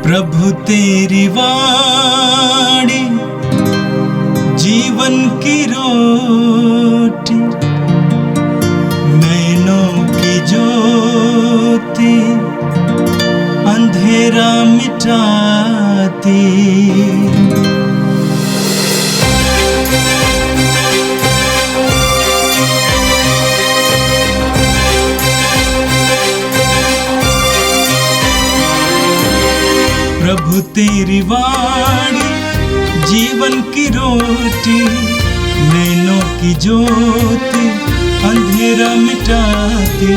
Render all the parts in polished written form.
प्रभु तेरी वाणी जीवन की रोटी, नैनों की ज्योति अंधेरा मिटाती। प्रभु तेरी वाणी जीवन की रोटी, नैनों की ज्योति अंधेरा मिटाती।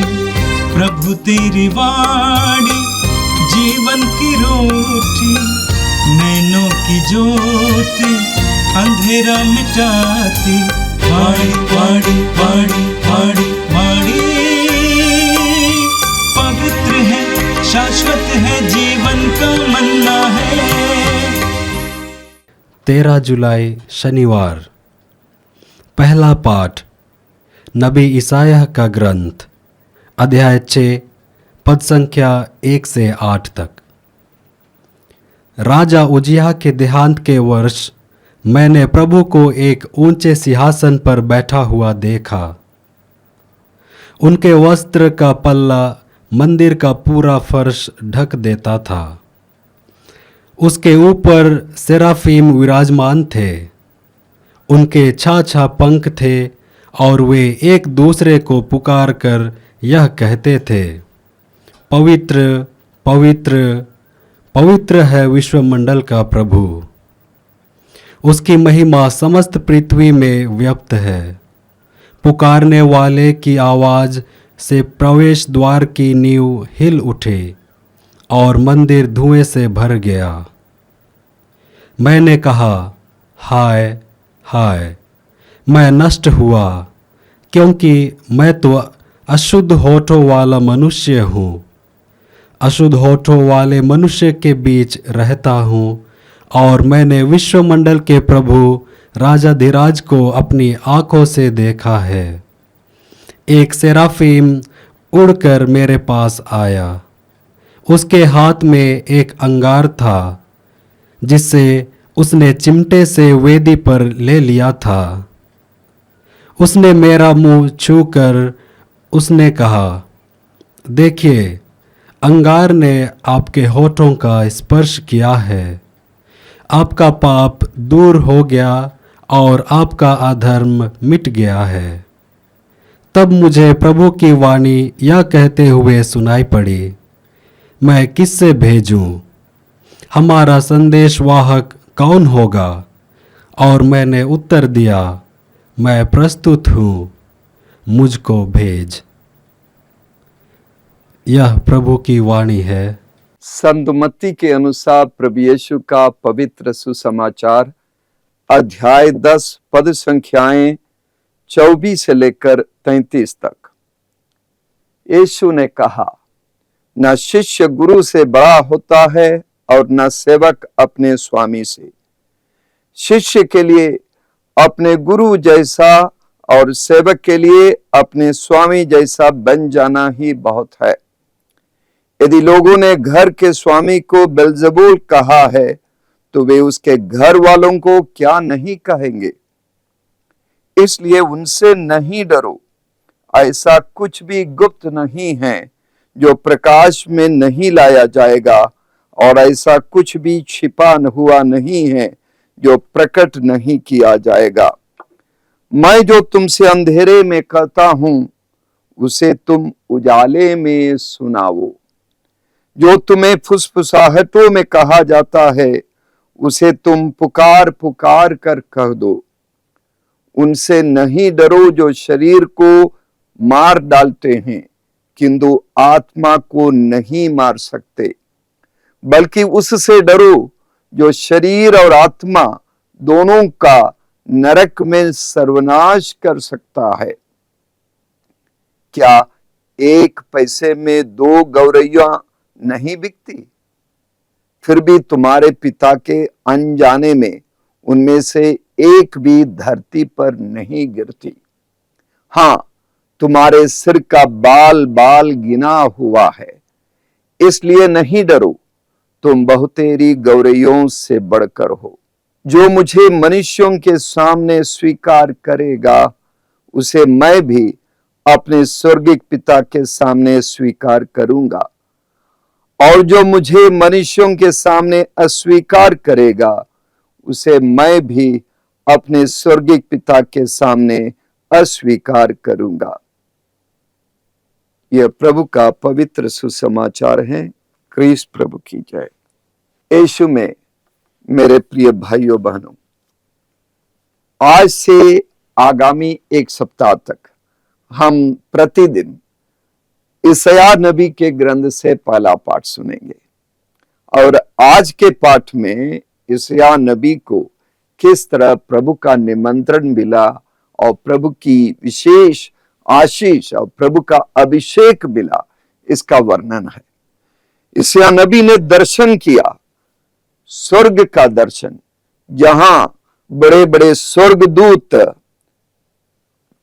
प्रभु तेरी वाणी जीवन की रोटी, नैनों की ज्योति अंधेरा मिटाती। वाणी वाणी वाणी वाणी वाणी पवित्र है, शाश्वत है, जीवन का मन्ना है। 13 जुलाई शनिवार। पहला पाठ नबी ईसायाह का ग्रंथ, अध्याय 6, पद संख्या 1 से 8 तक। राजा उजिया के देहांत के वर्ष मैंने प्रभु को एक ऊंचे सिंहासन पर बैठा हुआ देखा। उनके वस्त्र का पल्ला मंदिर का पूरा फर्श ढक देता था। उसके ऊपर सेराफीम विराजमान थे। उनके छा पंख थे और वे एक दूसरे को पुकार कर यह कहते थे, पवित्र पवित्र पवित्र है विश्वमंडल का प्रभु। उसकी महिमा समस्त पृथ्वी में व्याप्त है। पुकारने वाले की आवाज़ से प्रवेश द्वार की नींव हिल उठी और मंदिर धुएं से भर गया। मैंने कहा, हाय हाय, मैं नष्ट हुआ, क्योंकि मैं तो अशुद्ध होठों वाला मनुष्य हूँ। अशुद्ध होठों वाले मनुष्य के बीच रहता हूँ और मैंने विश्वमंडल के प्रभु राजाधिराज को अपनी आँखों से देखा है। एक सेराफीम उड़कर मेरे पास आया। उसके हाथ में एक अंगार था जिससे उसने चिमटे से वेदी पर ले लिया था। उसने मेरा मुंह छूकर उसने कहा, देखिए, अंगार ने आपके होठों का स्पर्श किया है। आपका पाप दूर हो गया और आपका अधर्म मिट गया है। तब मुझे प्रभु की वाणी यह कहते हुए सुनाई पड़ी, मैं किससे भेजूं? हमारा संदेशवाहक कौन होगा? और मैंने उत्तर दिया, मैं प्रस्तुत हूँ, मुझको भेज। यह प्रभु की वाणी है। संत मत्ती के अनुसार प्रभु यीशु का पवित्र सुसमाचार, अध्याय 10, पद संख्याएं 24 से लेकर 33 तक। यीशु ने कहा, न शिष्य गुरु से बड़ा होता है और न सेवक अपने स्वामी से। शिष्य के लिए अपने गुरु जैसा और सेवक के लिए अपने स्वामी जैसा बन जाना ही बहुत है। यदि लोगों ने घर के स्वामी को बेल्ज़ेबूल कहा है, तो वे उसके घर वालों को क्या नहीं कहेंगे। इसलिए उनसे नहीं डरो। ऐसा कुछ भी गुप्त नहीं है जो प्रकाश में नहीं लाया जाएगा, और ऐसा कुछ भी छिपा हुआ नहीं है जो प्रकट नहीं किया जाएगा। मैं जो तुमसे अंधेरे में कहता हूं, उसे तुम उजाले में सुनाओ। जो तुम्हें फुसफुसाहटों में कहा जाता है, उसे तुम पुकार पुकार कर कह दो। उनसे नहीं डरो जो शरीर को मार डालते हैं, किंतु आत्मा को नहीं मार सकते। बल्कि उससे डरो जो शरीर और आत्मा दोनों का नरक में सर्वनाश कर सकता है। क्या 1 पैसे में 2 गौरैया नहीं बिकती? फिर भी तुम्हारे पिता के अनजाने में उनमें से एक भी धरती पर नहीं गिरती। हाँ, तुम्हारे सिर का बाल बाल गिना हुआ है, इसलिए नहीं डरो। तुम बहुतेरी गौरैयों से बढ़कर हो। जो मुझे मनुष्यों के सामने स्वीकार करेगा उसे मैं भी अपने स्वर्गिक पिता के सामने स्वीकार करूंगा, और जो मुझे मनुष्यों के सामने अस्वीकार करेगा उसे मैं भी अपने स्वर्गिक पिता के सामने अस्वीकार करूंगा। यह प्रभु का पवित्र सुसमाचार है। क्रिस्त प्रभु की जय। यीशु में मेरे प्रिय भाइयों बहनों, आज से आगामी एक सप्ताह तक हम प्रतिदिन यशायाह नबी के ग्रंथ से पहला पाठ सुनेंगे, और आज के पाठ में यशायाह नबी को किस तरह प्रभु का निमंत्रण मिला और प्रभु की विशेष आशीष और प्रभु का अभिषेक मिला, इसका वर्णन है। यशायाह नबी ने दर्शन किया, स्वर्ग का दर्शन, जहां बड़े बड़े स्वर्गदूत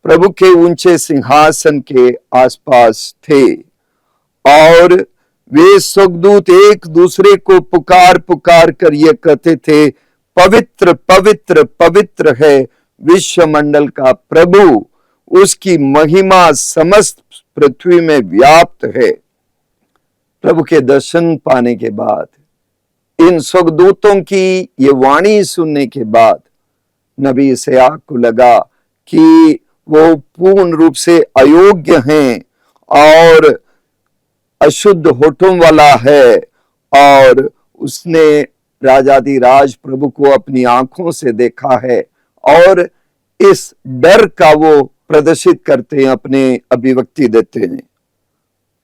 प्रभु के ऊंचे सिंहासन के आसपास थे, और वे स्वर्गदूत एक दूसरे को पुकार पुकार कर ये कहते थे, पवित्र पवित्र पवित्र है विश्वमंडल का प्रभु, उसकी महिमा समस्त पृथ्वी में व्याप्त है। प्रभु के दर्शन पाने के बाद, इन स्वर्गदूतों की ये वाणी सुनने के बाद नबी यशायाह को लगा कि वो पूर्ण रूप से अयोग्य हैं और अशुद्ध होठों वाला है, और उसने राजाधिराज प्रभु को अपनी आंखों से देखा है, और इस डर का वो प्रदर्शित करते हैं, अपने अभिव्यक्ति देते हैं।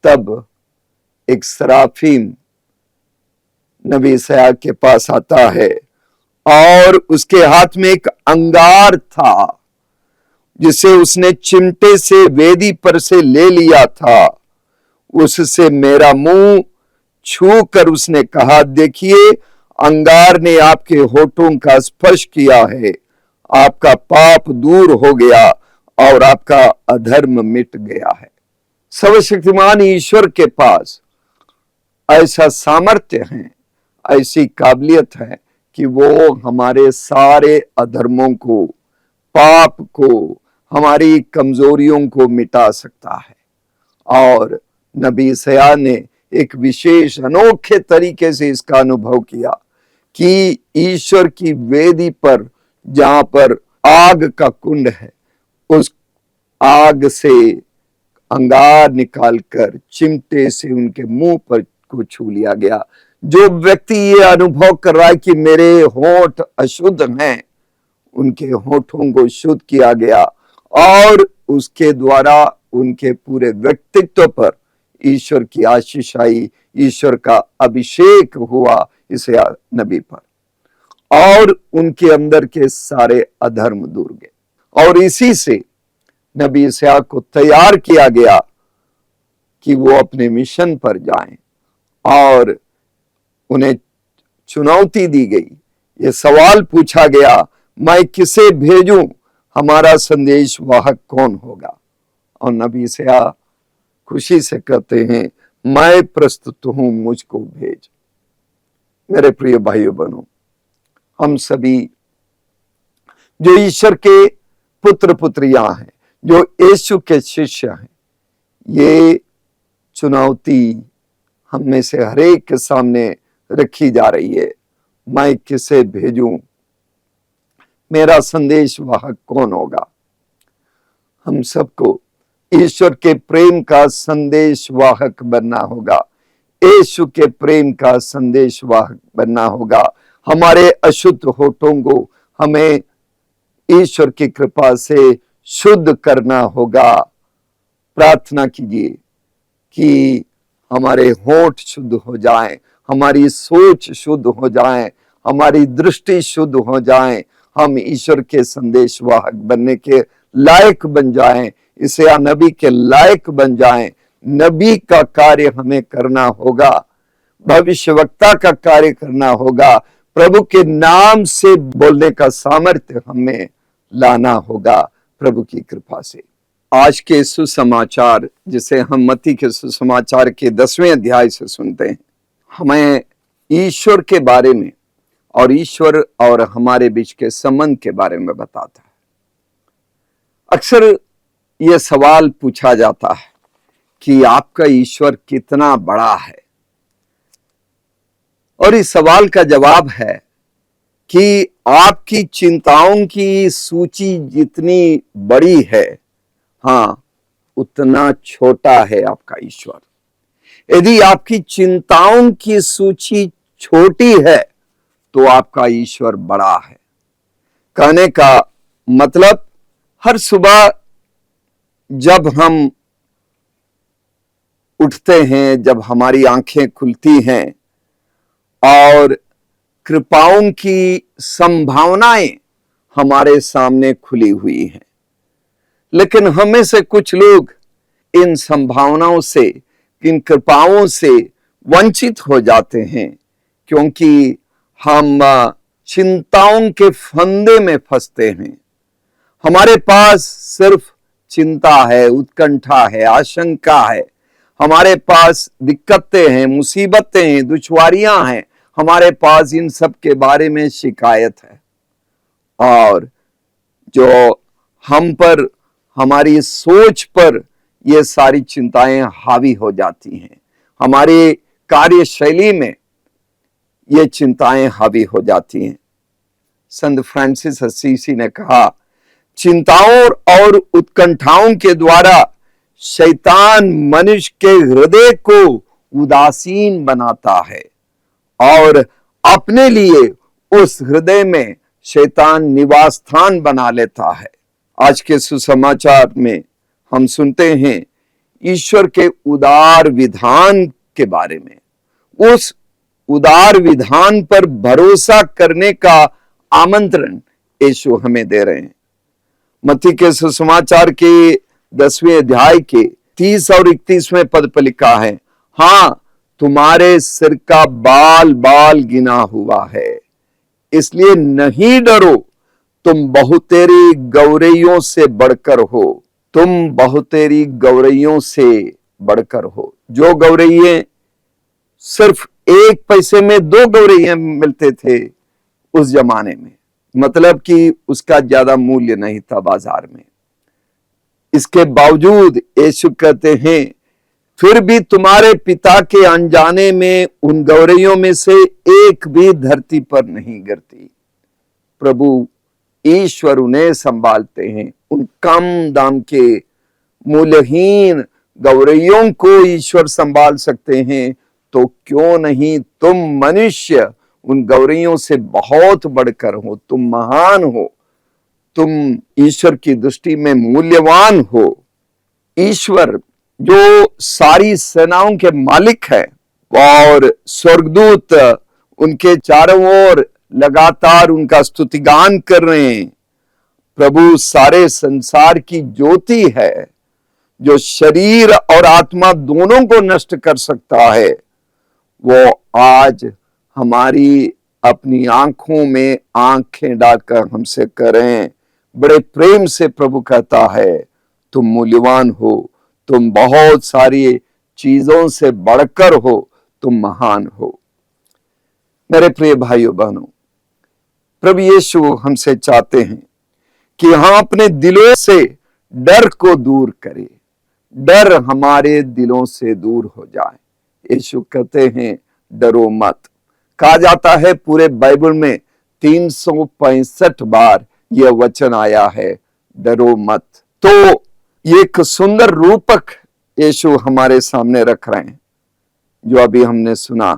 तब एक सराफीम नबी यशायाह के पास आता है, और उसके हाथ में एक अंगार था जिसे उसने चिमटे से वेदी पर से ले लिया था। उससे मेरा मुंह छू कर उसने कहा, देखिए अंगार ने आपके होठों का स्पर्श किया है, आपका पाप दूर हो गया और आपका अधर्म मिट गया है। सर्वशक्तिमान ईश्वर के पास ऐसा सामर्थ्य है, ऐसी काबिलियत है कि वो हमारे सारे अधर्मों को, पाप को, हमारी कमजोरियों को मिटा सकता है। और नबी यशायाह ने एक विशेष अनोखे तरीके से इसका अनुभव किया कि ईश्वर की वेदी पर, जहां पर आग का कुंड है, उस आग से अंगार निकालकर चिमटे से उनके मुंह पर को छू लिया गया। जो व्यक्ति ये अनुभव कर रहा है कि मेरे होंठ अशुद्ध हैं, उनके होठों को शुद्ध किया गया, और उसके द्वारा उनके पूरे व्यक्तित्व पर ईश्वर की आशीष आई, ईश्वर का अभिषेक हुआ यशायाह नबी पर, और उनके अंदर के सारे अधर्म दूर गए। और इसी से नबी यशायाह को तैयार किया गया कि वो अपने मिशन पर जाएं, और उन्हें चुनौती दी गई। ये सवाल पूछा गया, मैं किसे भेजूं, हमारा संदेश वाहक कौन होगा? और नबी यशायाह खुशी से कहते हैं, मैं प्रस्तुत हूं, मुझको भेज। मेरे प्रिय भाइयों बहनों, हम सभी जो ईश्वर के पुत्र पुत्रियां हैं, जो यीशु के शिष्य हैं, ये चुनौती हम में से हरेक के सामने रखी जा रही है। मैं किसे भेजूं, मेरा संदेश वाहक कौन होगा? हम सबको ईश्वर के प्रेम का संदेश वाहक बनना होगा, यीशु के प्रेम का संदेश वाहक बनना होगा। हमारे अशुद्ध होठों को हमें ईश्वर की कृपा से शुद्ध करना होगा। प्रार्थना कीजिए कि हमारे होठ शुद्ध हो जाएं, हमारी सोच शुद्ध हो जाएं, हमारी दृष्टि शुद्ध हो जाएं, हम ईश्वर के संदेश वाहक बनने के लायक बन जाएं, यशायाह नबी के लायक बन जाएं। नबी का कार्य हमें करना होगा, भविष्यवक्ता का कार्य करना होगा, प्रभु के नाम से बोलने का सामर्थ्य हमें लाना होगा प्रभु की कृपा से। आज के सुसमाचार, जिसे हम मत्ती के सुसमाचार के 10वें अध्याय से सुनते हैं, हमें ईश्वर के बारे में और ईश्वर और हमारे बीच के संबंध के बारे में बताता है। अक्सर यह सवाल पूछा जाता है कि आपका ईश्वर कितना बड़ा है, और इस सवाल का जवाब है कि आपकी चिंताओं की सूची जितनी बड़ी है, हाँ, उतना छोटा है आपका ईश्वर। यदि आपकी चिंताओं की सूची छोटी है तो आपका ईश्वर बड़ा है। कहने का मतलब, हर सुबह जब हम उठते हैं, जब हमारी आंखें खुलती हैं और कृपाओं की संभावनाएं हमारे सामने खुली हुई हैं, लेकिन हमें से कुछ लोग इन संभावनाओं से, इन कृपाओं से वंचित हो जाते हैं, क्योंकि हम चिंताओं के फंदे में फंसते हैं। हमारे पास सिर्फ चिंता है, उत्कंठा है, आशंका है, हमारे पास दिक्कतें हैं, मुसीबतें हैं, दुश्वारियां हैं, हमारे पास इन सब के बारे में शिकायत है, और जो हम पर, हमारी सोच पर ये सारी चिंताएं हावी हो जाती हैं, हमारी कार्यशैली में ये चिंताएं हावी हो जाती हैं। संत फ्रांसिस असीसी ने कहा, चिंताओं और उत्कंठाओं के द्वारा शैतान मनुष्य के हृदय को उदासीन बनाता है और अपने लिए उस हृदय में शैतान निवास स्थान बना लेता है। आज के सुसमाचार में हम सुनते हैं ईश्वर के उदार विधान के बारे में। उस उदार विधान पर भरोसा करने का आमंत्रण यीशु हमें दे रहे हैं। मत्ती के सुसमाचार के 10वें अध्याय के 30 और 31वें पद पर लिखा है, हाँ, तुम्हारे सिर का बाल बाल गिना हुआ है, इसलिए नहीं डरो, तुम बहुतेरी गौरैयों से बढ़कर हो, तुम बहुतेरी गौरैयों से बढ़कर हो। जो गौरैये सिर्फ 1 पैसे में 2 गौरैये मिलते थे उस जमाने में, मतलब कि उसका ज्यादा मूल्य नहीं था बाजार में। इसके बावजूद यीशु कहते हैं, फिर भी तुम्हारे पिता के अनजाने में उन गौरैयों में से एक भी धरती पर नहीं गिरती। प्रभु ईश्वर उन्हें संभालते हैं। उन कम दाम के मूल्यहीन गौरैयों को ईश्वर संभाल सकते हैं, तो क्यों नहीं तुम मनुष्य उन गौरैयों से बहुत बढ़कर हो, तुम महान हो, तुम ईश्वर की दृष्टि में मूल्यवान हो। ईश्वर जो सारी सेनाओं के मालिक है और स्वर्गदूत उनके चारों ओर लगातार उनका स्तुतिगान कर रहे हैं। प्रभु सारे संसार की ज्योति है, जो शरीर और आत्मा दोनों को नष्ट कर सकता है। वो आज हमारी अपनी आंखों में आंखें डालकर हमसे करें, बड़े प्रेम से प्रभु कहता है, तुम मूल्यवान हो, तुम बहुत सारी चीजों से बढ़कर हो, तुम महान हो। मेरे प्रिय भाइयों बहनों, प्रभु यीशु हमसे चाहते हैं कि हम अपने दिलों से डर को दूर करें, डर हमारे दिलों से दूर हो जाए। यीशु कहते हैं, डरो मत। कहा जाता है पूरे बाइबल में 365 बार यह वचन आया है, डरो मत। तो ये एक सुंदर रूपक यीशु हमारे सामने रख रहे हैं, जो अभी हमने सुना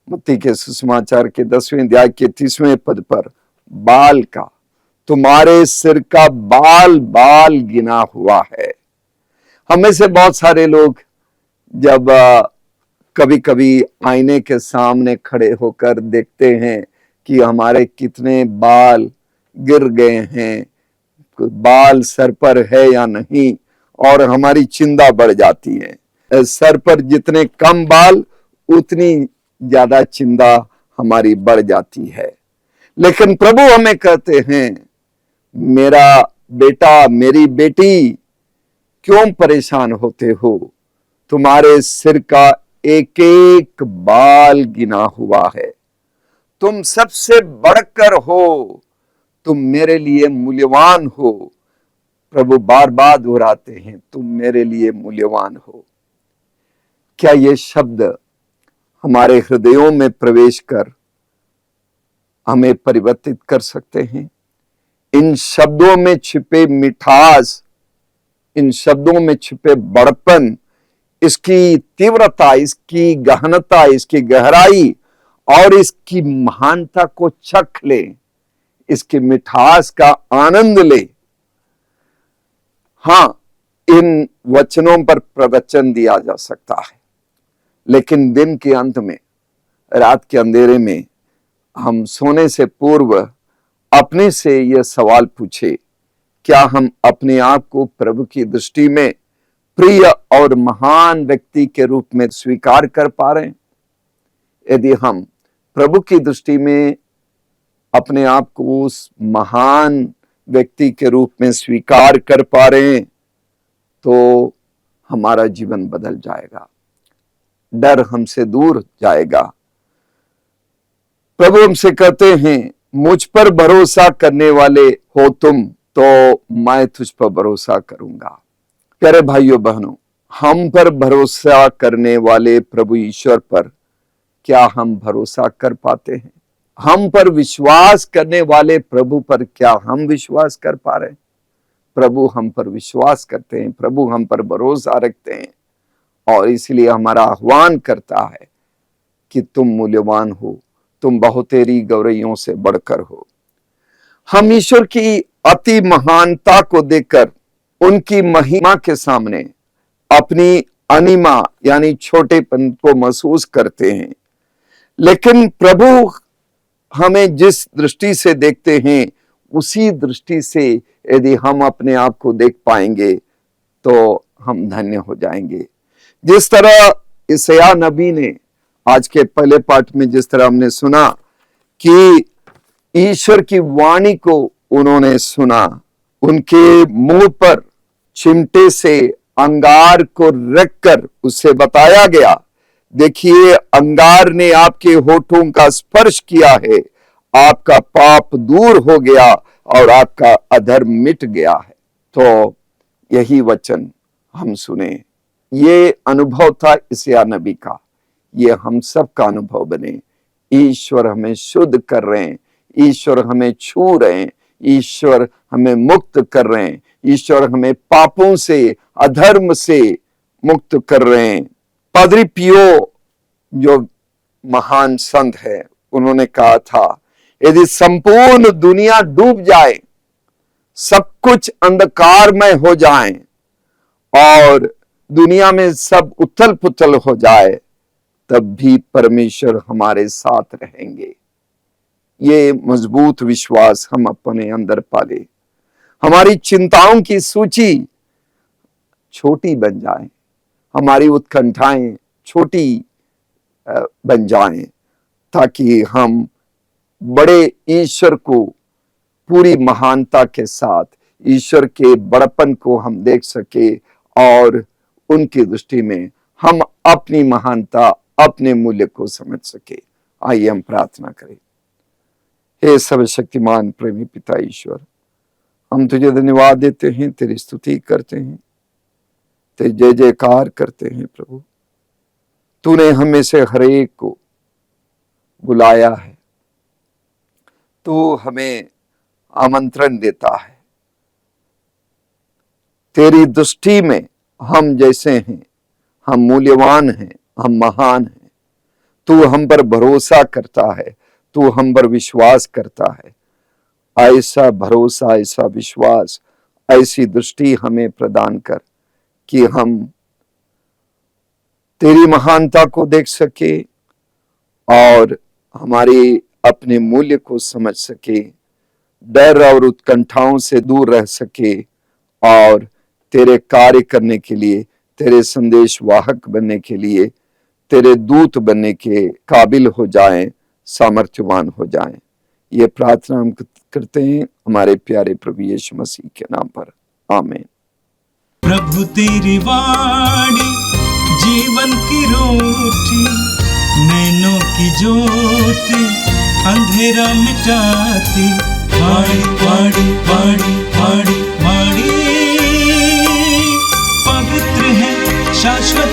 मत्ती के सुसमाचार के 10वें अध्याय के 30वें पद पर, बाल का, तुम्हारे सिर का बाल बाल गिना हुआ है। हमें से बहुत सारे लोग जब कभी कभी आईने के सामने खड़े होकर देखते हैं कि हमारे कितने बाल गिर गए हैं, बाल सर पर है या नहीं, और हमारी चिंता बढ़ जाती है। सर पर जितने कम बाल उतनी ज्यादा चिंता हमारी बढ़ जाती है। लेकिन प्रभु हमें कहते हैं, मेरा बेटा, मेरी बेटी, क्यों परेशान होते हो? तुम्हारे सिर का एक एक बाल गिना हुआ है। तुम सबसे बढ़कर हो, तुम मेरे लिए मूल्यवान हो। प्रभु बार बार दोहराते हैं, तुम मेरे लिए मूल्यवान हो। क्या ये शब्द हमारे हृदयों में प्रवेश कर हमें परिवर्तित कर सकते हैं? इन शब्दों में छिपे मिठास, इन शब्दों में छिपे बड़पन, इसकी तीव्रता, इसकी गहनता, इसकी गहराई और इसकी महानता को चख ले, इसकी मिठास का आनंद ले। हां, इन वचनों पर प्रवचन दिया जा सकता है, लेकिन दिन के अंत में, रात के अंधेरे में हम सोने से पूर्व अपने से यह सवाल पूछे, क्या हम अपने आप को प्रभु की दृष्टि में प्रिय और महान व्यक्ति के रूप में स्वीकार कर पा रहे हैं? यदि हम प्रभु की दृष्टि में अपने आप को उस महान व्यक्ति के रूप में स्वीकार कर पा रहे हैं, तो हमारा जीवन बदल जाएगा, डर हमसे दूर जाएगा। प्रभु हमसे कहते हैं, मुझ पर भरोसा करने वाले हो तुम, तो मैं तुझ पर भरोसा करूंगा। प्यारे भाइयों बहनों, हम पर भरोसा करने वाले प्रभु ईश्वर पर क्या हम भरोसा कर पाते हैं? हम पर विश्वास करने वाले प्रभु पर क्या हम विश्वास कर पा रहे हैं? प्रभु हम पर विश्वास करते हैं, प्रभु हम पर भरोसा रखते हैं, और इसलिए हमारा आह्वान करता है कि तुम मूल्यवान हो, तुम बहुतेरी गौरैयों से बढ़कर हो। हम ईश्वर की अति महानता को देखकर उनकी महिमा के सामने अपनी अनिमा यानी छोटेपन को महसूस करते हैं, लेकिन प्रभु हमें जिस दृष्टि से देखते हैं, उसी दृष्टि से यदि हम अपने आप को देख पाएंगे तो हम धन्य हो जाएंगे। जिस तरह यशायाह नबी ने आज के पहले पाठ में जिस तरह हमने सुना कि ईश्वर की वाणी को उन्होंने सुना, उनके मुंह पर चिमटे से अंगार को रखकर उससे बताया गया, देखिए अंगार ने आपके होठों का स्पर्श किया है, आपका पाप दूर हो गया और आपका अधर्म मिट गया है। तो यही वचन हम सुने, ये अनुभव था यशायाह नबी का, ये हम सब का अनुभव बने। ईश्वर हमें शुद्ध कर रहे हैं, ईश्वर हमें छू रहे हैं, ईश्वर हमें मुक्त कर रहे हैं, ईश्वर हमें पापों से, अधर्म से मुक्त कर रहे हैं। पादरी पियो जो महान संत है, उन्होंने कहा था, यदि संपूर्ण दुनिया डूब जाए, सब कुछ अंधकारमय हो जाए और दुनिया में सब उथल पुथल हो जाए, तब भी परमेश्वर हमारे साथ रहेंगे। ये मजबूत विश्वास हम अपने अंदर पाले। हमारी चिंताओं की सूची छोटी बन जाए, हमारी उत्कंठाएं छोटी बन जाएं, ताकि हम बड़े ईश्वर को पूरी महानता के साथ, ईश्वर के बड़पन को हम देख सके और उनकी दृष्टि में हम अपनी महानता, अपने मूल्य को समझ सके। आइए हम प्रार्थना करें। हे सर्वशक्तिमान प्रेमी पिता ईश्वर, हम तुझे धन्यवाद देते हैं, तेरी स्तुति करते हैं, तेरी जय जयकार करते हैं। प्रभु, तूने हमें से हर एक को बुलाया है, तू हमें आमंत्रण देता है। तेरी दृष्टि में हम जैसे हैं, हम मूल्यवान हैं, हम महान हैं। तू हम पर भरोसा करता है, तू हम पर विश्वास करता है। ऐसा भरोसा, ऐसा विश्वास, ऐसी दृष्टि हमें प्रदान कर कि हम तेरी महानता को देख सके और हमारे अपने मूल्य को समझ सके, डर और उत्कंठाओं से दूर रह सके और तेरे कार्य करने के लिए, तेरे संदेश वाहक बनने के लिए, तेरे दूत बनने के काबिल हो जाएं, सामर्थ्यवान हो जाएं। ये प्रार्थना हम करते हैं हमारे प्यारे प्रभु यीशु मसीह के नाम पर, आमीन। प्रभु तेरी वाणी जीवन की रोटी, नैनों की ज्योति अंधेरा मिटाती। वाणी वाणी वाणी वाणी वाणी, पवित्र है शाश्वत